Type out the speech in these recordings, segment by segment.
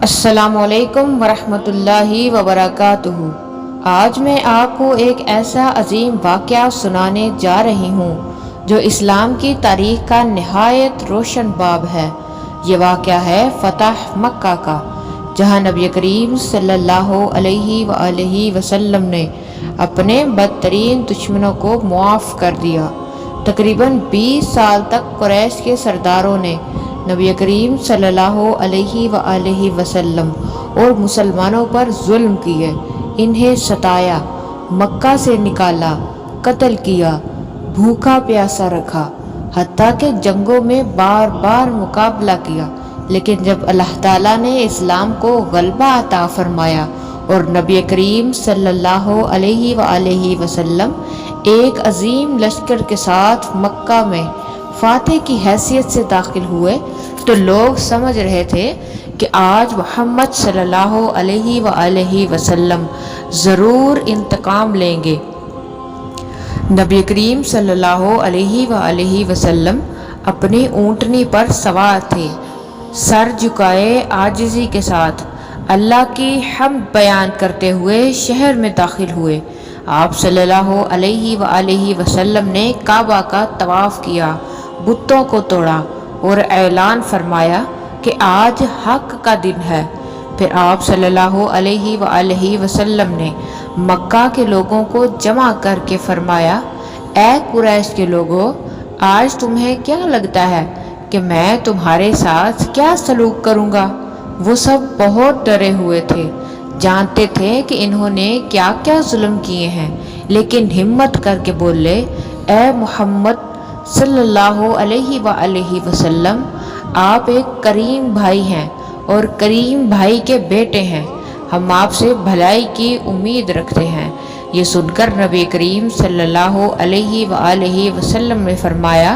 السلام علیکم ورحمۃ اللہ وبرکاتہ۔ آج میں آپ کو ایک ایسا عظیم واقعہ سنانے جا رہی ہوں جو اسلام کی تاریخ کا نہایت روشن باب ہے۔ یہ واقعہ ہے فتح مکہ کا، جہاں نبی کریم صلی اللہ علیہ وآلہ وسلم نے اپنے بدترین دشمنوں کو معاف کر دیا۔ تقریباً 20 سال تک قریش کے سرداروں نے نبی کریم صلی اللہ علیہ وآلہ وسلم اور مسلمانوں پر ظلم کیے، انہیں ستایا، مکہ سے نکالا، قتل کیا، بھوکا پیاسا رکھا، حتیٰ کہ جنگوں میں بار بار مقابلہ کیا۔ لیکن جب اللہ تعالیٰ نے اسلام کو غلبہ عطا فرمایا اور نبی کریم صلی اللہ علیہ وآلہ وسلم ایک عظیم لشکر کے ساتھ مکہ میں فاتح کی حیثیت سے داخل ہوئے، تو لوگ سمجھ رہے تھے کہ آج محمد صلی اللہ علیہ وآلہ وسلم ضرور انتقام لیں گے۔ نبی کریم صلی اللہ علیہ وآلہ وسلم اپنی اونٹنی پر سوار تھے، سر جھکائے عاجزی کے ساتھ اللہ کی حمد بیان کرتے ہوئے شہر میں داخل ہوئے۔ آپ صلی اللہ علیہ وآلہ وسلم نے کعبہ کا طواف کیا، بتوں کو توڑا اور اعلان فرمایا کہ آج حق کا دن ہے۔ پھر آپ صلی اللہ علیہ وآلہ وسلم نے مکہ کے لوگوں کو جمع کر کے فرمایا، اے قریش کے لوگوں، آج تمہیں کیا لگتا ہے کہ میں تمہارے ساتھ کیا سلوک کروں گا؟ وہ سب بہت ڈرے ہوئے تھے، جانتے تھے کہ انہوں نے کیا کیا ظلم کیے ہیں، لیکن ہمت کر کے بولے، اے محمد صلی اللہ علیہ وآلہ وسلم، آپ ایک کریم بھائی ہیں اور کریم بھائی کے بیٹے ہیں، ہم آپ سے بھلائی کی امید رکھتے ہیں۔ یہ سن کر نبی کریم صلی اللہ علیہ وآلہ وسلم نے فرمایا،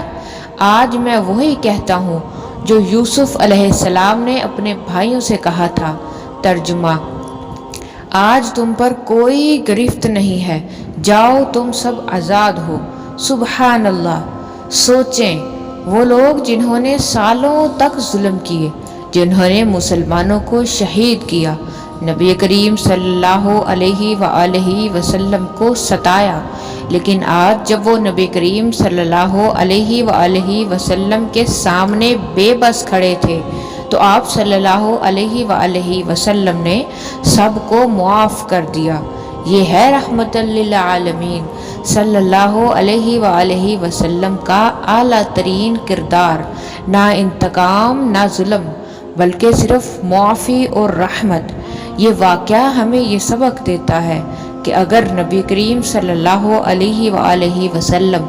آج میں وہی کہتا ہوں جو یوسف علیہ السلام نے اپنے بھائیوں سے کہا تھا۔ ترجمہ: آج تم پر کوئی گرفت نہیں ہے، جاؤ تم سب آزاد ہو۔ سبحان اللہ! سوچیں، وہ لوگ جنہوں نے سالوں تک ظلم کیے، جنہوں نے مسلمانوں کو شہید کیا، نبی کریم صلی اللہ علیہ وآلہ وسلم کو ستایا، لیکن آج جب وہ نبی کریم صلی اللہ علیہ وآلہ وسلم کے سامنے بے بس کھڑے تھے، تو آپ صلی اللہ علیہ وآلہ وسلم نے سب کو معاف کر دیا۔ یہ ہے رحمت للعالمین صلی اللہ علیہ وآلہ وسلم کا اعلیٰ ترین کردار، نہ انتقام نہ ظلم، بلکہ صرف معافی اور رحمت۔ یہ واقعہ ہمیں یہ سبق دیتا ہے کہ اگر نبی کریم صلی اللہ علیہ وآلہ وسلم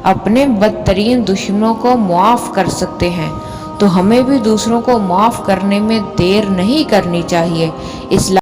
اپنے بدترین دشمنوں کو معاف کر سکتے ہیں، تو ہمیں بھی دوسروں کو معاف کرنے میں دیر نہیں کرنی چاہیے۔ اسلام